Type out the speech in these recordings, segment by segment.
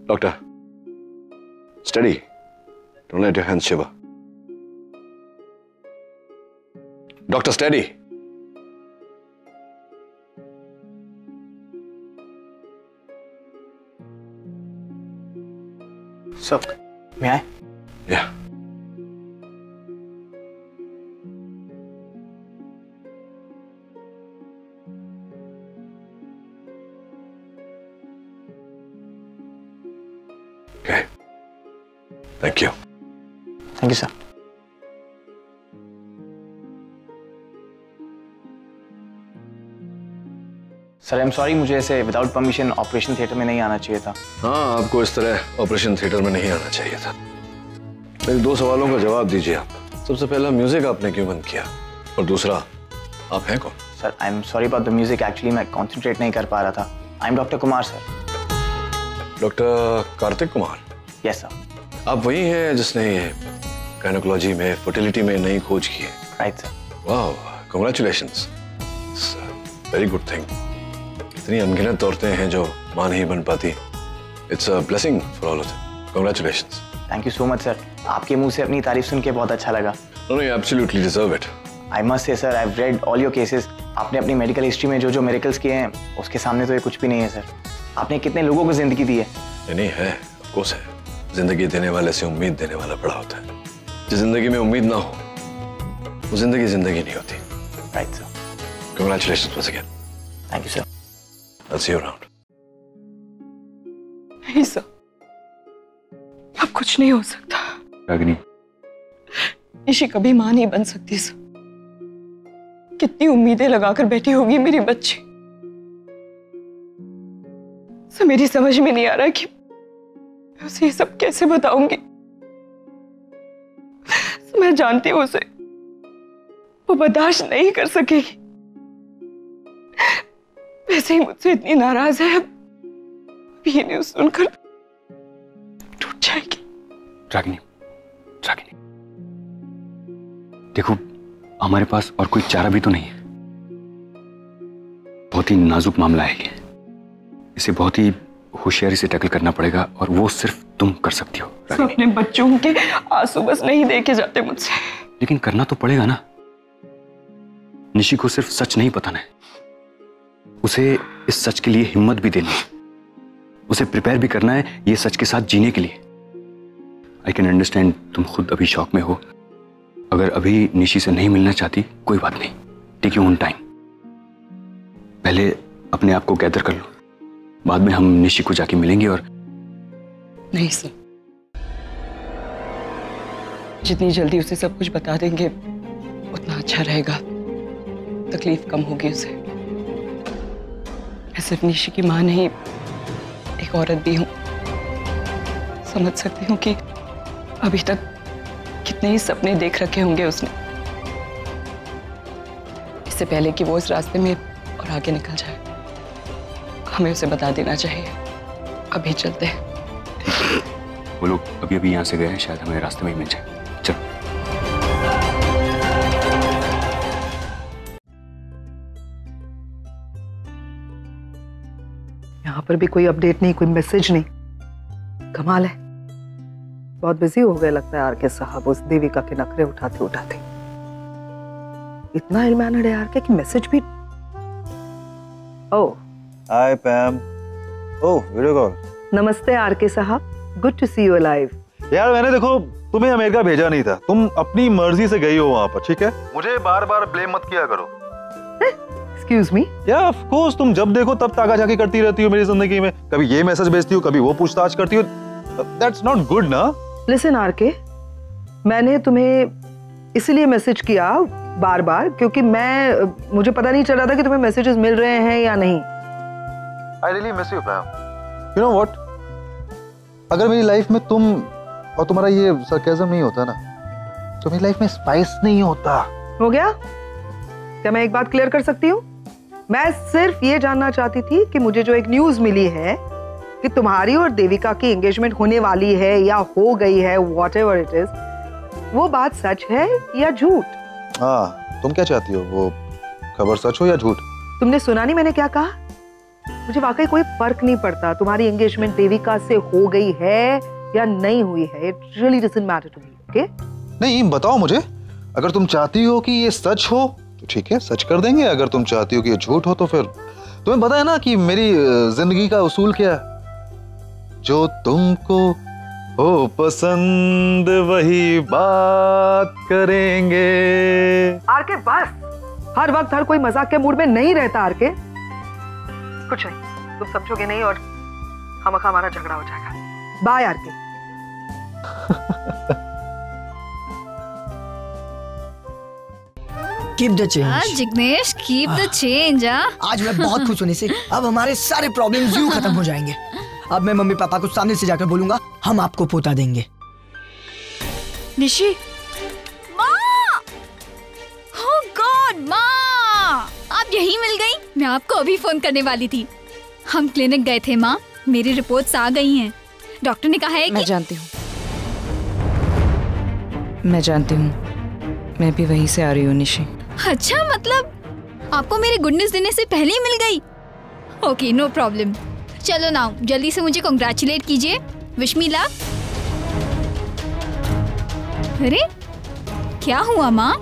Doctor, steady. Don't let your hands shiver. Doctor, steady. Sir, may I? Yeah. Okay. Thank you. Thank you, sir. Sir, I am sorry, मुझे ऐसे without permission operation theatre में नहीं आना चाहिए था। हाँ, आपको इस तरह ऑपरेशन थिएटर में नहीं आना चाहिए था। मेरे 2 सवालों का जवाब दीजिए आप। सबसे पहला, म्यूजिक आपने क्यों बंद किया? और दूसरा, आप हैं कौन? Sir, I am sorry about the music, actually मैं कॉन्सेंट्रेट नहीं कर पा रहा था। I am doctor Kumar sir. Doctor Kartik Kumar? Yes sir. आप वही हैं जिसने गायनेकोलॉजी में, फर्टिलिटी में नई खोज की है? Right sir. वाह, कांग्रेचुलेशंस। Very good thing. इतनी अनगिनत औरतें हैं जो मां नहीं बन पाती। It's a blessing for all of them. Congratulations. Thank you so much sir. आपके मुंह से अपनी तारीफ सुन के बहुत अच्छा लगा। No, you absolutely deserve it. I must say sir, I have read all your cases. आपने अपनी मेडिकल हिस्ट्री में जो जो मिरेकल्स किए हैं, उसके सामने तो ये कुछ भी नहीं है सर। आपने कितने लोगों को जिंदगी दी है। नहीं है, ऑफ कोर्स है। जिंदगी देने वाले से उम्मीद देने वाला बड़ा होता है। जिस जिंदगी में उम्मीद ना हो, वो जिंदगी जिंदगी नहीं होती। Right sir. Congratulations once again. Thank you sir. I'll see you around. नहीं सर, अब कुछ नहीं हो सकता। रागिनी, निशी कभी मां नहीं बन सकती सर। कितनी उम्मीदें लगाकर बैठी होगी मेरी बच्ची। सर, मेरी समझ में नहीं आ रहा कि मैं उसे ये सब कैसे बताऊंगी। सर, मैं जानती हूँ उसे वो बर्दाश्त नहीं कर सकेगी। वैसे ही मुझसे इतनी नाराज है, अब ये न्यूज़ सुनकर टूट जाएगी। रागिनी, रागिनी, देखो, हमारे पास और कोई चारा भी तो नहीं है। बहुत ही नाजुक मामला है ये। इसे बहुत ही होशियारी से टैकल करना पड़ेगा और वो सिर्फ तुम कर सकती हो। अपने बच्चों के आंसू बस नहीं देखे जाते मुझसे। लेकिन करना तो पड़ेगा ना। निशी को सिर्फ सच नहीं बताना है, उसे इस सच के लिए हिम्मत भी देनी है। उसे प्रिपेयर भी करना है ये सच के साथ जीने के लिए। आई कैन अंडरस्टैंड, तुम खुद अभी शॉक में हो। अगर अभी निशी से नहीं मिलना चाहती, कोई बात नहीं, टेक योर ओन टाइम। पहले अपने आप को गैदर कर लो, बाद में हम निशी को जाके मिलेंगे। और नहीं सर, जितनी जल्दी उसे सब कुछ बता देंगे उतना अच्छा रहेगा। तकलीफ कम होगी उसे। मैं सिर्फ निशी की मां नहीं, एक औरत भी हूं। समझ सकती हूँ कि अभी तक कितने ही सपने देख रखे होंगे उसने, इससे पहले कि वो इस रास्ते में और आगे निकल जाए। हमें उसे बता देना चाहिए। अभी चलते हैं। वो लोग अभी अभी यहाँ से गए हैं, शायद हमें रास्ते में ही मिल जाए। चलो। यहाँ पर भी कोई अपडेट नहीं, कोई मैसेज नहीं। कमाल है, बहुत बिजी हो गए लगता है आरके साहब उस देविका के नखरे उठाते उठाते। इतना इल्मानड है आरके कि मैसेज भी। Oh hi Pam. Oh video call. नमस्ते आरके साहब, good to see you alive. यार मैंने देखो तुम्हें अमेरिका भेजा नहीं था, तुम अपनी मर्जी से गई हो वहां पर, ठीक है? मुझे बार बार ब्लेम मत किया करो। Excuse me. या ऑफ कोर्स, तुम जब देखो तब ताका झाकी करती रहती हो मेरी जिंदगी में। कभी ये मैसेज भेजती हो, कभी वो पूछताछ करती हो। दैट्स नॉट गुड ना। लिसन आरके, मैंने तुम्हें इसलिए मैसेज किया बार बार क्योंकि मुझे पता नहीं चल रहा था कि तुम्हें मैसेजेस मिल रहे हैं या नहीं। I really miss you, Pam. You know what? अगर मेरी लाइफ में तुम और तुम्हारा ये सरकाज़म नहीं होता ना, तो मेरी लाइफ में स्पाइस नहीं होता। हो गया? क्या मैं एक बात क्लियर कर सकती हूँ? मैं सिर्फ ये जानना चाहती थी कि मुझे जो एक न्यूज मिली है कि तुम्हारी और देविका की एंगेजमेंट होने वाली है या हो गई है, व्हाटएवर इट इज, वो बात सच है या झूठ? हाँ, तुम क्या चाहती हो, वो खबर सच हो या झूठ? तुमने सुना नहीं मैंने क्या कहा? मुझे वाकई कोई फर्क नहीं पड़ता तुम्हारी एंगेजमेंट देविका से हो गई है या नहीं हुई है। It really doesn't matter to me, okay? नहीं, बताओ मुझे, अगर तुम चाहती हो कि ये सच हो तो ठीक है, सच कर देंगे। अगर तुम चाहती हो कि ये झूठ हो तो फिर तुम्हें पता है ना कि मेरी जिंदगी का उसूल क्या है? जो तुमको हो पसंद वही बात करेंगे। आरके बस, हर वक्त हर कोई मजाक के मूड में नहीं रहता आरके। कुछ नहीं, तुम समझोगे नहीं और खामखा हमारा झगड़ा हो जाएगा। Bye R K. Keep the change. Jignesh, keep the change. आज मैं बहुत खुश हूँ निशी, अब हमारे सारे प्रॉब्लम्स यूं खत्म हो जाएंगे। अब मैं मम्मी पापा को सामने से जाकर बोलूंगा हम आपको पोता देंगे। निशी, माँ! Oh God, माँ! आप यहीं मिल गई? मैं आपको अभी फोन करने वाली थी। हम क्लिनिक गए थे माँ, मेरी रिपोर्ट्स आ गई हैं। डॉक्टर ने कहा है मैं जानती हूँ, मैं जानती हूँ, मैं भी वहीं से आ रही हूँ निशी। अच्छा, मतलब आपको मेरे गुड न्यूज देने से पहले ही मिल गई? Okay, no problem. चलो ना, जल्दी से मुझे कांग्रेचुलेट कीजिए। Wish me luck. अरे क्या हुआ माँ,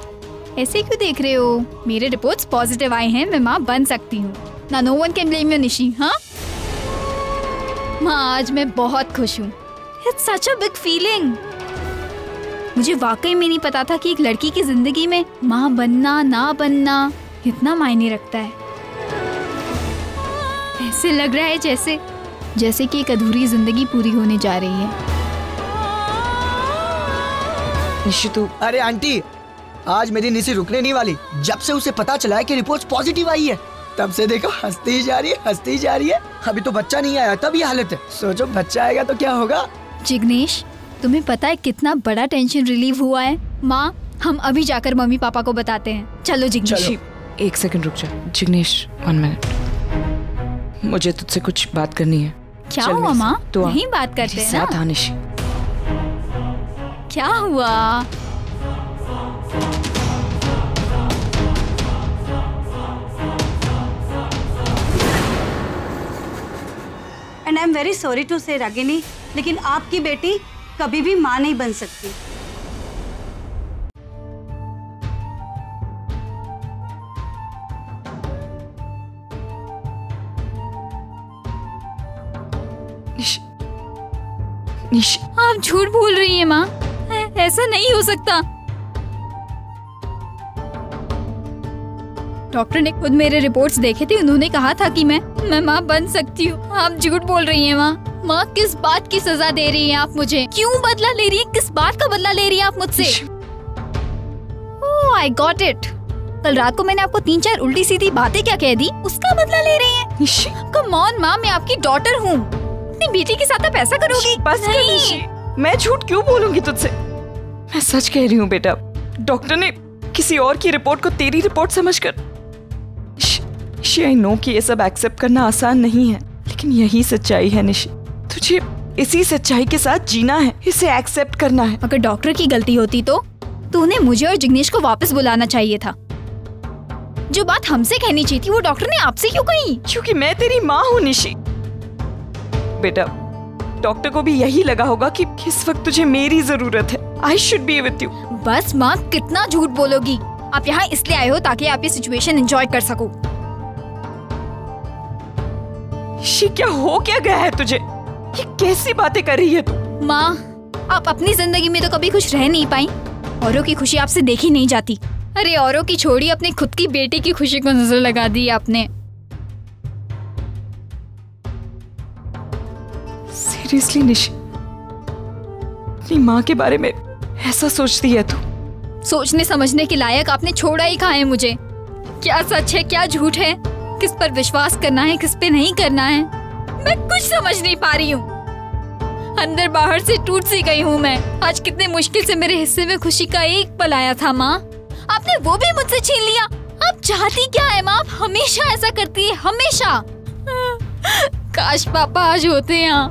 ऐसे क्यों देख रहे हो? मेरे रिपोर्ट्स पॉजिटिव आए हैं, मैं माँ बन सकती हूँ ना। No one can blame you Nishi. हाँ माँ, आज मैं बहुत खुश हूँ। It's such a big feeling. मुझे वाकई में नहीं पता था कि एक लड़की की जिंदगी में माँ बनना ना बनना इतना मायने रखता है। ऐसे लग रहा है जैसे कि एक अधूरी जिंदगी पूरी होने जा रही है। निशी तू। अरे आंटी, आज मेरी निशी रुकने नहीं वाली। जब से उसे पता चला है कि रिपोर्ट पॉजिटिव आई है, तब से देखो हंसती ही जा रही है, हंसती ही जा रही है। अभी तो बच्चा नहीं आया, तब ये हालत है। सोचो बच्चा आएगा तो क्या होगा। जिग्नेश, तुम्हें पता है कितना बड़ा टेंशन रिलीव हुआ है? माँ, हम अभी जाकर मम्मी पापा को बताते हैं। चलो जिग्नेश। एक सेकंड रुक जा। जिग्नेश, 1 मिनट, मुझे तुझसे कुछ बात करनी है। क्या हुआ माँ? तो यहीं बात करते हैं ना। साथ आ निशी। क्या हुआ? And I am very sorry to say Ragini, लेकिन आपकी बेटी कभी भी माँ नहीं बन सकती। निशी, आप झूठ बोल रही हैं माँ, ऐसा नहीं हो सकता। डॉक्टर ने खुद मेरे रिपोर्ट्स देखे थे, उन्होंने कहा था कि मैं माँ बन सकती हूँ। आप झूठ बोल रही हैं माँ। माँ, किस बात की सजा दे रही हैं आप मुझे? क्यों बदला ले रही है? किस बात का बदला ले रही है आप मुझसे? ओह, आई गॉट इट। कल रात को मैंने आपको 3-4 उल्टी सीधी बातें क्या कह दी, उसका बदला ले रही हैं। कम ऑन माँ, मैं आपकी डॉटर हूँ। अपनी बेटी के साथ आप ऐसा करोगी? बस कर निशी, मैं झूठ क्यों बोलूंगी तुझसे? मैं सच कह रही हूँ बेटा। डॉक्टर ने किसी और की रिपोर्ट को तेरी रिपोर्ट समझकर। निशी, आई नो कि ये सब एक्सेप्ट करना आसान नहीं है, लेकिन यही सच्चाई है निशी। तुझे इसी सच्चाई के साथ जीना है, इसे एक्सेप्ट करना है। अगर डॉक्टर की गलती होती तो उन्हें मुझे और जिग्नेश को वापस बुलाना चाहिए था। जो बात हमसे कहनी चाहिए थी वो डॉक्टर ने आपसे क्यों कही? क्योंकि मैं तेरी माँ हूँ निशी। बेटा, डॉक्टर को भी यही लगा होगा कि इस वक्त तुझे मेरी जरूरत है। I should be with you. बस माँ, कितना झूठ बोलोगी? आप यहाँ इसलिए आए हो ताकि आप ये सिचुएशन एंजॉय कर सको। निशी, क्या हो क्या गया है तुझे? ये कैसी बातें कर रही है तू? माँ, आप अपनी जिंदगी में तो कभी खुश रह नहीं पाई। औरों की खुशी आपसे देखी नहीं जाती। अरे औरों की छोड़ी, अपनी खुद की बेटी की खुशी को नजर लगा दी आपने। सीरियसली निशी, अपनी माँ के बारे में ऐसा सोचती है तू? सोचने समझने के लायक आपने छोड़ा ही कहा है मुझे। क्या सच है, क्या झूठ है, किस पर विश्वास करना है, किस पे नहीं करना है, मैं कुछ समझ नहीं पा रही हूँ। अंदर बाहर से टूट सी गई हूँ मैं। आज कितने मुश्किल से मेरे हिस्से में खुशी का एक पल आया था माँ, आपने वो भी मुझसे छीन लिया। आप चाहती क्या है माँ? आप हमेशा ऐसा करती है, हमेशा। काश पापा आज होते यहाँ,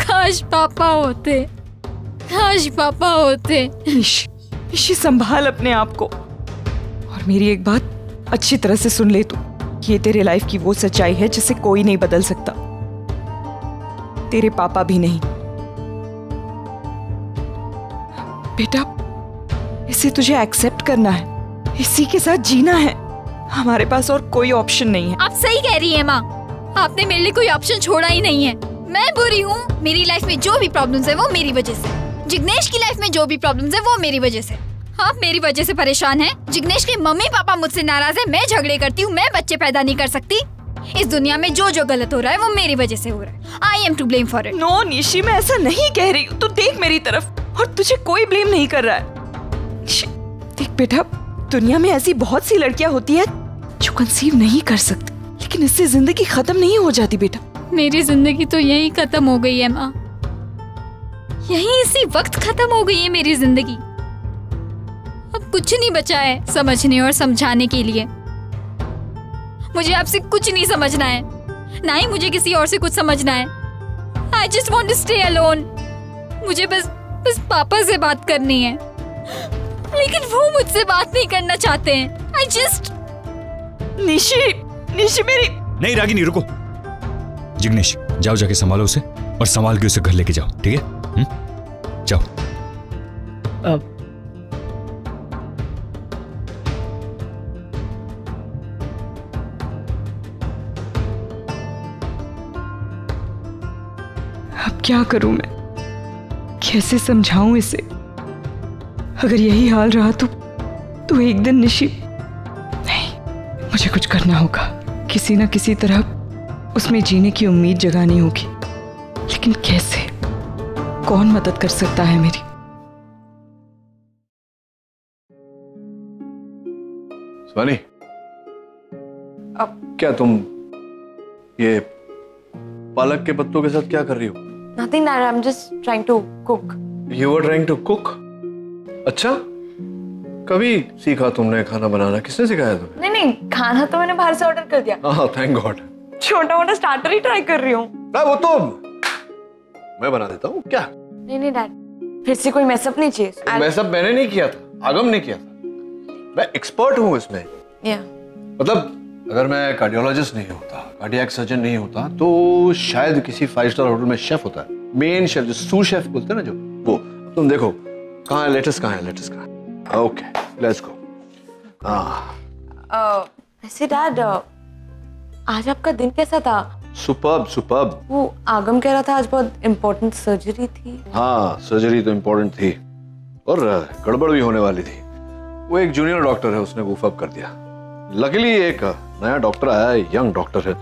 काश पापा होते, काश पापा होते। निशी, संभाल अपने आप को। और मेरी एक बात अच्छी तरह से सुन ले तू। ये तेरे लाइफ की वो सच्चाई है जिसे कोई नहीं बदल सकता, तेरे पापा भी नहीं। बेटा, इसे तुझे एक्सेप्ट करना है, इसी के साथ जीना है। हमारे पास और कोई ऑप्शन नहीं है। आप सही कह रही है माँ, आपने मेरे लिए कोई ऑप्शन छोड़ा ही नहीं है। मैं बुरी हूँ, मेरी लाइफ में जो भी प्रॉब्लम्स है वो मेरी वजह से। जिग्नेश की लाइफ में जो भी प्रॉब्लम्स है वो मेरी वजह से। आप मेरी वजह से परेशान हैं। जिग्नेश के मम्मी पापा मुझसे नाराज है, मैं झगड़े करती हूँ, मैं बच्चे पैदा नहीं कर सकती। इस दुनिया में जो जो गलत हो रहा है वो मेरी वजह से हो रहा है। I am to blame for it. No Nishi, मैं ऐसा नहीं कह रही हूँ। तू देख मेरी तरफ, और तुझे कोई ब्लेम नहीं कर रहा है। देख बेटा, दुनिया में ऐसी बहुत सी लड़कियां होती है जो कंसीव नहीं कर सकती, लेकिन इससे जिंदगी खत्म नहीं हो जाती बेटा। मेरी जिंदगी तो यही खत्म हो गई है माँ, यही इसी वक्त खत्म हो गई है मेरी जिंदगी। अब कुछ नहीं बचा है समझने और समझाने के लिए। मुझे आपसे कुछ नहीं समझना है, ना ही मुझे किसी और से कुछ समझना है। I just want to stay alone। मुझे बस पापा से बात करनी है, लेकिन वो मुझसे बात नहीं करना चाहते हैं। I just निशी मेरी। नहीं रागिनी, रुको। जिग्नेश, जाओ जाके संभालो उसे और संभाल के उसे घर लेके जाओ, ठीक है? जाओ। अब क्या करूं मैं, कैसे समझाऊं इसे? अगर यही हाल रहा तो एक दिन निशी, नहीं, मुझे कुछ करना होगा। किसी ना किसी तरह उसमें जीने की उम्मीद जगानी होगी, लेकिन कैसे? कौन मदद कर सकता है मेरी? स्वानी, अब क्या तुम ये पालक के पत्तों के साथ क्या कर रही हो? Nothing, Dad. I'm just trying to cook. You were trying to cook? अच्छा, कभी सीखा तुमने खाना बनाना? किसने सिखाया तुम्हें? नहीं, खाना तो मैंने बाहर से ऑर्डर कर दिया। हाँ, थैंक गॉड। छोटा मोटा स्टार्टर ही ट्राई कर रही हूँ। वो तो मैं बना देता हूँ क्या? नहीं डैड, फिर से कोई मैसअप नहीं चाहिए। मैसअप मैंने नहीं किया था, आगम ने किया था। मैं एक्सपर्ट हूँ इसमें। मतलब अगर मैं कार्डियोलॉजिस्ट नहीं होता, कार्डियक सर्जन नहीं होता, तो शायद किसी 5 स्टार होटल में शेफ होता है। मेन शेफ, जो सू शेफ बोलते हैं ना, जो वो। तुम देखो कहाँ है लेटेस्ट, कहाँ है लेटेस्ट, कहाँ? Okay, let's go. वैसे डैड, आज आपका दिन कैसा था? Superb superb. वो आगम कह रहा था आज बहुत इम्पोर्टेंट सर्जरी थी। हाँ, सर्जरी तो इम्पोर्टेंट थी और गड़बड़ भी होने वाली थी। वो एक जूनियर डॉक्टर है, उसने वूफ अप कर दिया। लकीली एक नया डॉक्टर आया है, यंग डॉक्टर है,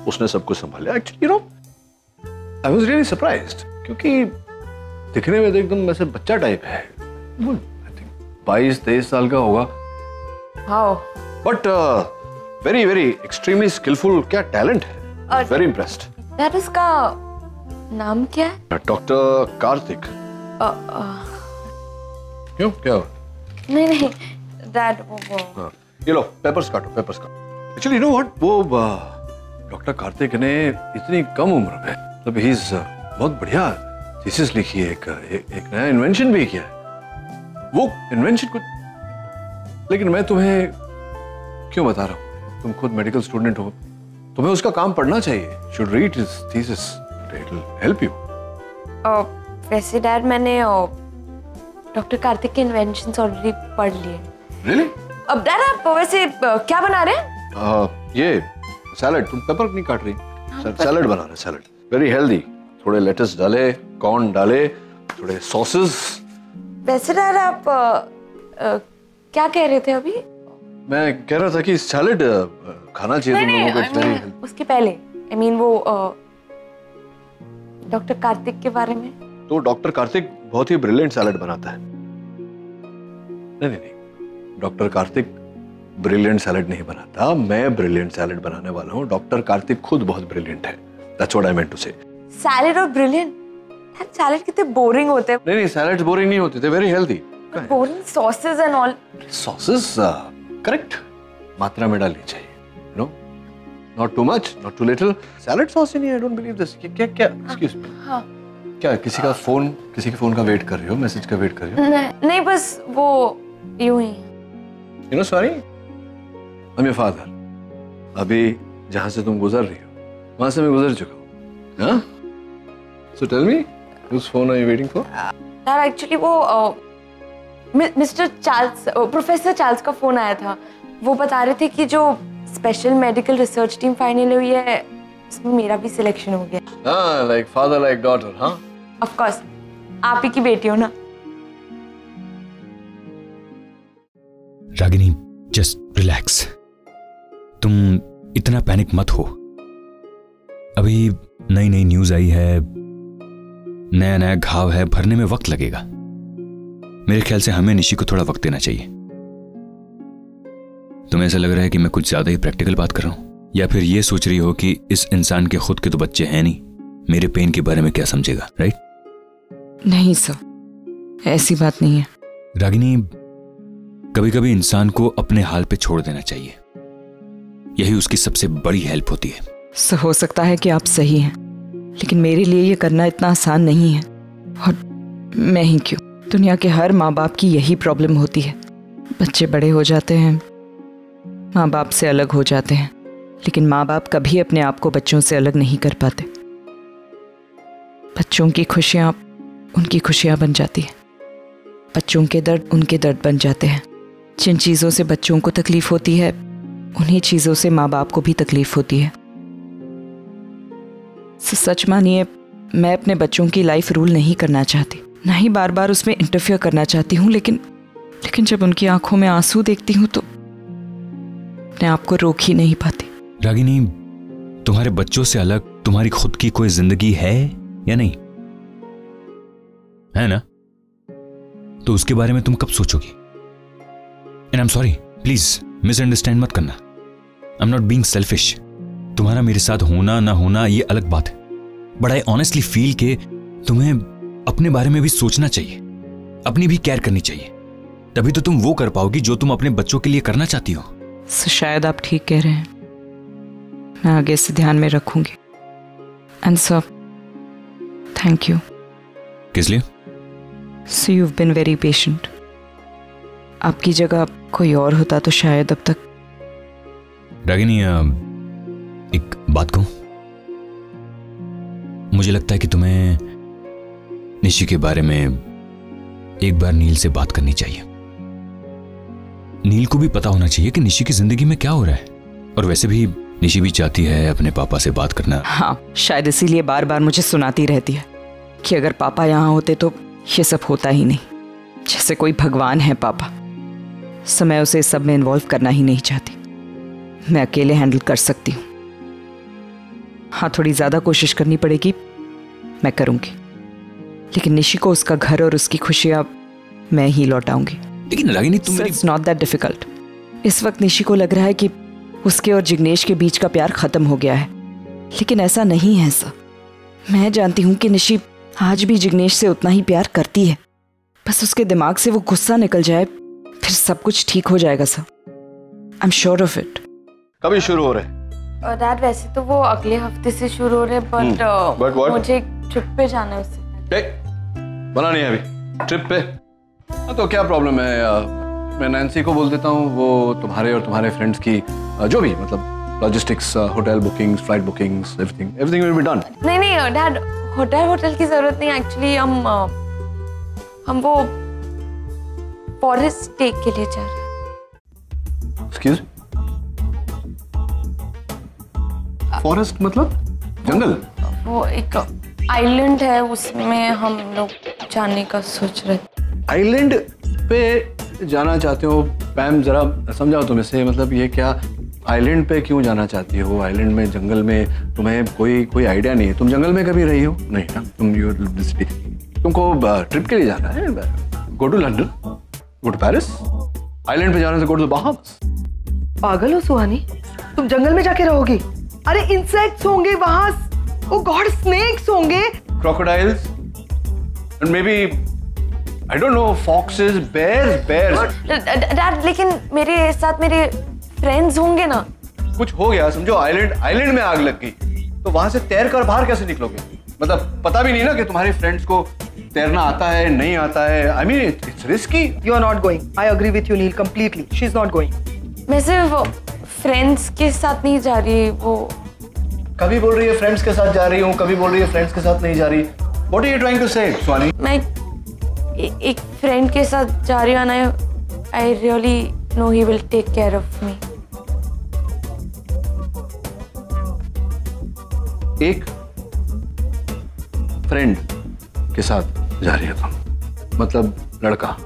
उसने सब कुछ संभाला। Actually you no, I was really surprised, क्योंकि दिखने में तो एकदम वैसे बच्चा टाइप है। वो आई थिंक 22-23 साल का होगा। How? But very very extremely skilful. क्या टैलेंट है, वेरी इम्प्रेस्ड। डैड, उसका नाम क्या है? डॉक्टर कार्तिक। क्यों, क्या हुआ? नहीं डैड, वो हाँ, ये लो पेपर्स काटो, पेपर्स काटो। एक्चुअली यू नो व्हाट, वो डॉक्टर कार्तिक ने इतनी कम उम्र में, मतलब ही इज बहुत बढ़िया थीसिस लिखी है, एक नया इन्वेंशन भी किया है। वो इन्वेंशन कुछ, लेकिन मैं तुम्हें क्यों बता रहा हूँ, तुम खुद मेडिकल स्टूडेंट हो, तुम्हें उसका काम पढ़ना चाहिए। Should read his thesis, it will help you. वैसे डैड, मैंने डॉक्टर कार्तिक के इन्वेंशंस ऑलरेडी पढ़ लिए। रियली? अब डैड, आप वैसे क्या बना रहे हैं? ये सैलड। तुम पेपर नहीं काट रही? सैलड बना रहे, सैलड वेरी हेल्दी। थोड़े लेटस डाले, कॉर्न डाले, थोड़े सॉसेस। वैसे डैड, आप क्या कह रहे थे अभी? मैं कह रहा था कि सैलड खाना चाहिए तुम लोगों को। Very healthy. उसके पहले आई मीन वो डॉक्टर कार्तिक के बारे में। तो डॉक्टर कार्तिक बहुत ही ब्रिलियंट सैलड बनाता है। नहीं, डॉक्टर कार्तिक ब्रिलियंट सैलड नहीं बनाता, मैं ब्रिलियंट सैलड बनाने वाला हूँ। डॉक्टर कार्तिक खुद बहुत ब्रिलियंट है। That's what I meant to say. Salad और ब्रिलियंट? सैलड कितने बोरिंग होते हैं। नहीं, सैलड्स बोरिंग नहीं होते, they very healthy. Boring sauces and all. Sauces correct मात्रा में डालनी चाहिए, you know, not too much, not too little. Salad sauce ही नहीं, आई डोंट बिलीव दिस। क्या एक्सक्यूज मी, क्या किसी के फोन का वेट कर रही हो, मैसेज का वेट कर रही हो? नहीं, बस वो यूं ही। You know, sorry, I'm your father. अभी जहां से तुम गुजर रही हो वहां से मैं गुजर चुका हूँ। हाँ? So tell me, whose phone are you waiting for? यार एक्चुअली वो मिस्टर चार्ल्स, प्रोफेसर चार्ल्स का फोन आया था। वो बता रहे थे कि जो special medical research team final हुई है उसमें मेरा भी सिलेक्शन हो गया। हाँ, like father like daughter, हाँ? Of course, आप ही की बेटी हो ना। Ragini, just relax. तुम इतना पैनिक मत हो। अभी नई नई न्यूज आई है, नया नया घाव है, भरने में वक्त लगेगा। मेरे ख्याल से हमें निशी को थोड़ा वक्त देना चाहिए। तुम्हें ऐसा लग रहा है कि मैं कुछ ज्यादा ही प्रैक्टिकल बात कर रहा हूं, या फिर ये सोच रही हो कि इस इंसान के खुद के तो बच्चे हैं नहीं, मेरे पेन के बारे में क्या समझेगा, राइट? नहीं सर, ऐसी बात नहीं है। रागिनी, कभी कभी इंसान को अपने हाल पे छोड़ देना चाहिए, यही उसकी सबसे बड़ी हेल्प होती है। सर, हो सकता है कि आप सही हैं, लेकिन मेरे लिए ये करना इतना आसान नहीं है। और मैं ही क्यों, दुनिया के हर माँ बाप की यही प्रॉब्लम होती है। बच्चे बड़े हो जाते हैं, माँ बाप से अलग हो जाते हैं, लेकिन माँ बाप कभी अपने आप को बच्चों से अलग नहीं कर पाते। बच्चों की खुशियाँ उनकी खुशियाँ बन जाती हैं, बच्चों के दर्द उनके दर्द बन जाते हैं। जिन चीज़ों से बच्चों को तकलीफ होती है उन्हीं चीज़ों से माँ बाप को भी तकलीफ होती है। सच मानिए, मैं अपने बच्चों की लाइफ रूल नहीं करना चाहती, ना ही बार बार उसमें इंटरफियर करना चाहती हूँ, लेकिन जब उनकी आंखों में आंसू देखती हूँ तो अपने आप को रोक ही नहीं पाती। रागिनी, तुम्हारे बच्चों से अलग तुम्हारी खुद की कोई जिंदगी है या नहीं? है ना? तो उसके बारे में तुम कब सोचोगी? And I am sorry, please misunderstand मत करना। I am not being selfish. तुम्हारा मेरे साथ होना ना होना ये अलग बात है, बट आई ऑनेस्टली फील कि तुम्हें अपने बारे में भी सोचना चाहिए, अपनी भी केयर करनी चाहिए, तभी तो तुम वो कर पाओगी जो तुम अपने बच्चों के लिए करना चाहती हो। शायद आप ठीक कह रहे हैं, मैं आगे से ध्यान में रखूंगी। And sir, thank you. किस लिए? So you have been very patient. आपकी जगह कोई और होता तो शायद अब तक। रागिनी, एक बात कहूं? मुझे लगता है कि तुम्हें निशी के बारे में एक बार नील से बात करनी चाहिए। नील को भी पता होना चाहिए कि निशी की जिंदगी में क्या हो रहा है, और वैसे भी निशी भी चाहती है अपने पापा से बात करना। हाँ, शायद इसीलिए बार बार मुझे सुनाती रहती है कि अगर पापा यहाँ होते तो ये सब होता ही नहीं, जैसे कोई भगवान है पापा। सो मैं उसे इस सब में इन्वॉल्व करना ही नहीं चाहती, मैं अकेले हैंडल कर सकती हूँ। हाँ, थोड़ी ज्यादा कोशिश करनी पड़ेगी, मैं करूंगी, लेकिन निशी को उसका घर और उसकी खुशियां मैं ही लौटाऊंगी। लेकिन रागिनी, तुम इट्स नॉट दैट डिफिकल्ट। इस वक्त निशी को लग रहा है कि उसके और जिग्नेश के बीच का प्यार खत्म हो गया है, लेकिन ऐसा नहीं है सर। मैं जानती हूँ कि निशी आज भी जिग्नेश से उतना ही प्यार करती है, बस उसके दिमाग से वो गुस्सा निकल जाए, फिर सब कुछ ठीक हो जाएगा sir. I am sure of it. कभी शुरू हो रहे? डैड, वैसे तो वो अगले हफ्ते से शुरू हो रहे हैं, बट मुझे एक ट्रिप पे जाना है उससे। बना नहीं है अभी ट्रिप पे? हाँ, तो क्या प्रॉब्लम है? मैं नैन्सी को बोल देता हूँ, वो तुम्हारे और तुम्हारे फ्रेंड्स की जो भी मतलब logistics, hotel bookings, flight bookings, everything will be done. नहीं डैड, होटल की जरूरत नहीं। एक्चुअली हम वो फॉरेस्ट स्टे के लिए जा रहे हैं। एक्सक्यूज? फॉरेस्ट मतलब जंगल? वो एक आइलैंड है, उसमें हम लोग जाने का सोच रहे थे। आइलैंड पे जाना चाहते हो? पैम, जरा समझाओ तुम इसे, मतलब ये क्या आइलैंड पे क्यों जाना चाहती हो? आइलैंड में, जंगल में तुम्हें कोई आइडिया नहीं है? तुम जंगल में कभी रही हो? नहीं ना, तुमको ट्रिप के लिए जाना है। Go to London, go to Paris. Island पे जाने से गो टू बहामास। पागल हो सुहानी, तुम जंगल में जाके रहोगी? अरे इंसेक्ट्स होंगे वहां, ओ गॉड, स्नेक्स होंगे, crocodiles, and maybe I don't know, foxes, bears. Dad, लेकिन मेरे साथ मेरे फ्रेंड्स होंगे ना। कुछ हो गया समझो, आइलैंड में आग लग गई तो वहां से तैर कर बाहर कैसे निकलोगे? मतलब पता भी नहीं ना कि तुम्हारे फ्रेंड्स को तैरना आता है नहीं आता है। I mean it's risky. You are not going. I agree with you Neel completely, she is not going. मैं सिर्फ फ्रेंड्स के साथ नहीं जा रही। वो कभी बोल रही है फ्रेंड्स के साथ जा रही हूँ, कभी बोल रही है फ्रेंड्स के साथ नहीं जा रही। What are you trying to say, Swani? मैं एक फ्रेंड के साथ जा रही हूँ ना, I really know he will take care of me. एक फ्रेंड के साथ जा रही है तुम, मतलब लड़का?